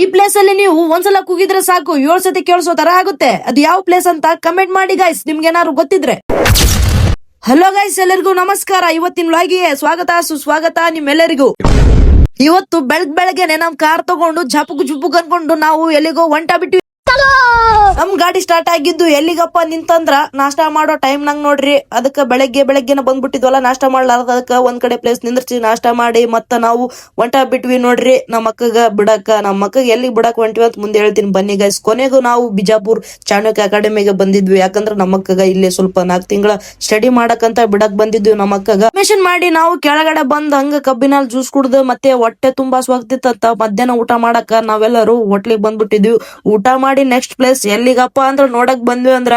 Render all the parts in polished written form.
ಈ ಪ್ಲೇಸ್ ಅಲ್ಲಿ ನೀವು ಒಂದ್ಸಲ ಕೂಗಿದ್ರೆ ಸಾಕು 7 ಸತಿ ಕೇಳಿಸೋ ತರ ಆಗುತ್ತೆ. ಅದು ಯಾವ ಪ್ಲೇಸ್ ಅಂತ ಕಮೆಂಟ್ ಮಾಡಿ ಗೈಸ್, ನಿಮ್ಗೆ ಏನಾದ್ರು ಗೊತ್ತಿದ್ರೆ. ಹಲೋ ಗೈಸ್, ಎಲ್ಲರಿಗೂ ನಮಸ್ಕಾರ. ಇವತ್ತಿನ ವ್ಲಾಗಿಗೆ ಸ್ವಾಗತ ಸುಸ್ವಾಗತ ನಿಮ್ಮೆಲ್ಲರಿಗೂ. ಇವತ್ತು ಬೆಳಗ್ಗೆನೆ ನಮ್ ಕಾರ್ ತಗೊಂಡು ಜುಪ್ಪುಗ್ ಅನ್ಕೊಂಡು ನಾವು ಎಲ್ಲಿಗೋ ಹೊಂಟ ಬಿಟ್ಟಿವಿ. ನಮ್ ಗಾಡಿ ಸ್ಟಾರ್ಟ್ ಆಗಿದ್ದು ಎಲ್ಲಿಗಪ್ಪ ನಿಂತಂದ್ರ ನಾಷ್ಟಾ ಮಾಡೋ ಟೈಮ್ ನಂಗ್ ನೋಡ್ರಿ. ಅದಕ್ಕ ಬೆಳಗ್ಗೆನ ಬಂದ್ಬಿಟ್ಟಿದ್ವಲ್ಲ, ನಾಷ್ಟಾ ಮಾಡ್ಲಾರ್ದ ಅದಕ್ಕ ಒಂದ್ ಕಡೆ ಪ್ಲೇಸ್ ನಿಂದ್ರಿಸಿ ನಾಷ್ಟಾ ಮಾಡಿ ಮತ್ತ ನಾವು ಹೊಂಟ ಬಿಟ್ವಿ ನೋಡ್ರಿ. ನಮ್ಮ ಅಕ್ಕಗ ಬಿಡಕ್ಕ, ನಮ್ಮ ಅಕ್ಕಗ ಎಲ್ಲಿ ಬಿಡಕ್ ಹೊಂಟಿವಿ ಅಂತ ಮುಂದೆ ಹೇಳ್ತೀನಿ ಬನ್ನಿ ಗೈಸ್. ಕೊನೆಗೂ ನಾವು ಬಿಜಾಪುರ್ ಚಾಣಕ್ಯ ಅಕಾಡೆಮಿಗೆ ಬಂದಿದ್ವಿ. ಯಾಕಂದ್ರ ನಮ್ಮ ಅಕ್ಕಗ ಇಲ್ಲಿ ಸ್ವಲ್ಪ 4 ತಿಂಗಳ ಸ್ಟಡಿ ಮಾಡಕಂತ ಬಿಡಕ್ ಬಂದಿದ್ವಿ. ನಮ್ಮ ಅಕ್ಕಗ ಮಿಷನ್ ಮಾಡಿ ನಾವು ಕೆಳಗಡೆ ಬಂದ್ ಹಂಗ ಕಬ್ಬಿನಲ್ಲಿ ಜ್ಯೂಸ್ ಕುಡ್ದು ಮತ್ತೆ ಹೊಟ್ಟೆ ತುಂಬಾ ಸ್ವಾಗ್ತಿತ್ತ. ಮಧ್ಯಾಹ್ನ ಊಟ ಮಾಡಕ ನಾವೆಲ್ಲರೂ ಹೋಟ್ಲಿಗೆ ಬಂದ್ಬಿಟ್ಟಿದ್ವಿ. ಊಟ ಮಾಡಿ ನೆಕ್ಸ್ಟ್ ಪ್ಲೇಸ್ ಎಲ್ಲಿಗಪ್ಪ ಅಂದ್ರ ನೋಡಕ್ ಬಂದ್ವಿ ಅಂದ್ರ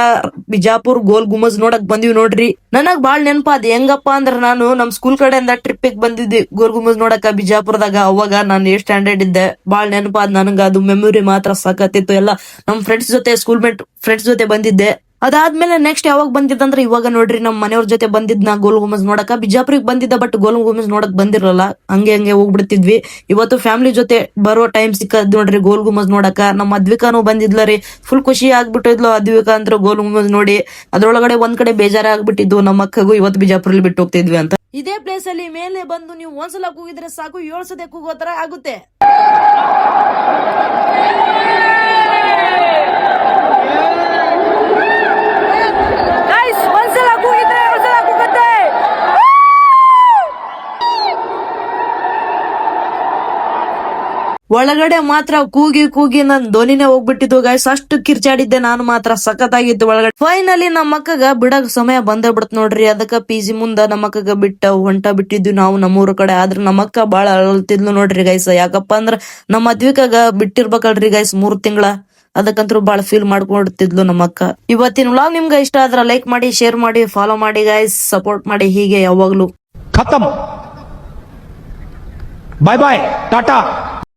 ಬಿಜಾಪುರ್ ಗೋಲ್ ಗುಮಜ್ ನೋಡಕ್ ಬಂದ್ವಿ ನೋಡ್ರಿ. ನನಗ್ ಬಾಳ್ ನೆನಪಾದ ಹೆಂಗಪ್ಪ ಅಂದ್ರ ನಾನು ನಮ್ ಸ್ಕೂಲ್ ಕಡೆಯಿಂದ ಟ್ರಿಪ್ಪಿಗೆ ಬಂದಿದ್ವಿ ಗೋಲ್ ಗುಮಜ್ ನೋಡಕ ಬಿಜಾಪುರದಾಗ. ಅವಾಗ ನಾನು ಎಷ್ಟ್ ಸ್ಟ್ಯಾಂಡರ್ಡ್ ಇದ್ದೆ, ಬಾಳ್ ನೆನಪಾದ ನನಗ. ಅದು ಮೆಮೊರಿ ಮಾತ್ರ ಸಖತ್ತಿತ್ತು. ಎಲ್ಲ ನಮ್ ಫ್ರೆಂಡ್ಸ್ ಜೊತೆ, ಸ್ಕೂಲ್ ಮೇಟ್ ಫ್ರೆಂಡ್ಸ್ ಜೊತೆ ಬಂದಿದ್ದೆ. ಅದಾದ್ಮೇಲೆ ನೆಕ್ಸ್ಟ್ ಯಾವಾಗ ಬಂದಿದ್ದಂದ್ರೆ ಇವಾಗ ನೋಡ್ರಿ, ನಮ್ ಮನೆಯವ್ರ ಜೊತೆ ಬಂದಿದ್ನ ಗೋಲ್ ಗುಮಜ್ ನೋಡಕ. ಬಿಜಾಪುರಿಗೆ ಬಂದಿದ್ದ, ಬಟ್ ಗೋಲ್ ಗುಮಜ್ ನೋಡಕ್ ಬಂದಿರಲ್ಲ, ಹಂಗೆ ಹೋಗ್ಬಿಡ್ತಿದ್ವಿ. ಇವತ್ತು ಫ್ಯಾಮಿಲಿ ಜೊತೆ ಬರೋ ಟೈಮ್ ಸಿಕ್ಕದ್ ನೋಡ್ರಿ ಗೋಲ್ ಗುಮಜ್ ನೋಡಕ. ನಮ್ಮ ಅದ್ವಿಕಾನು ಬಂದಿದ್ಲ ರೀ, ಫುಲ್ ಖುಷಿ ಆಗ್ಬಿಟ್ಟಿದ್ಲು ಅದ್ವಿಕಾ ಅಂತ ಗೋಲ್ ಗುಮಜ್ ನೋಡಿ. ಅದ್ರೊಳಗಡೆ ಒಂದ್ ಕಡೆ ಬೇಜಾರ ಆಗ್ಬಿಟ್ಟಿದ್ದು ನಮ್ಮ ಅಕ್ಕಗೂ, ಇವತ್ತು ಬಿಜಾಪುರಲ್ಲಿ ಬಿಟ್ಟು ಹೋಗ್ತಿದ್ವಿ ಅಂತ. ಇದೇ ಪ್ಲೇಸ್ ಅಲ್ಲಿ ಮೇಲೆ ಬಂದು ನೀವು ಒಂದ್ಸಲ ಕೂಗಿದ್ರೆ ಸಾಕು 7 ಸತಿ ಕೂಗೋ ತರ ಆಗುತ್ತೆ. ಒಳಗಡೆ ಮಾತ್ರ ಕೂಗಿ ನನ್ ಧ್ವನಿನೇ ಹೋಗ್ಬಿಟ್ಟಿದ್ದು ಗೈಸ್. ಅಷ್ಟು ಕಿರ್ಚಾಡಿದ್ದೆ ನಾನು ಮಾತ್ರ, ಸಖತ್ತಾಗಿತ್ತು ಒಳಗಡೆ. ಫೈನಲಿ ನಮ್ಮ ಅಕ್ಕಗ ಬಿಡಕ್ ಸಮಯ ಬಂದೇ ಬಿಡತ್ ನೋಡ್ರಿ. ಅದಕ್ಕ PG ಮುಂದ ನಮ್ಮ ಅಕ್ಕಗ ಹೊಂಟ ಬಿಟ್ಟಿದ್ವಿ ನಾವು ನಮ್ಮೂರ ಕಡೆ. ಆದ್ರ ನಮ್ಮ ಅಕ್ಕ ಬಾಳ ಅಳ್ತಿದ್ಲು ನೋಡ್ರಿ ಗೈಸ್. ಯಾಕಪ್ಪ ಅಂದ್ರ ನಮ್ಮ ಅದ್ವಿಕಾಗ ಬಿಟ್ಟಿರ್ಬೇಕಲ್ರಿ ಗೈಸ್ 3 ತಿಂಗಳ. ಅದಕ್ಕಂತೂ ಬಾಳ ಫೀಲ್ ಮಾಡ್ಕೊಡ್ತಿದ್ಲು ನಮ್ಮ ಅಕ್ಕ. ಇವತ್ತಿನ ವ್ಲಾಗ್ ನಿಮ್ಗೆ ಇಷ್ಟ ಆದ್ರ ಲೈಕ್ ಮಾಡಿ, ಶೇರ್ ಮಾಡಿ, ಫಾಲೋ ಮಾಡಿ ಗೈಸ್. ಸಪೋರ್ಟ್ ಮಾಡಿ ಹೀಗೆ ಯಾವಾಗ್ಲೂ. ಖತಮ್. ಬಾಯ್ ಬಾಯ್, ಟಾಟಾ.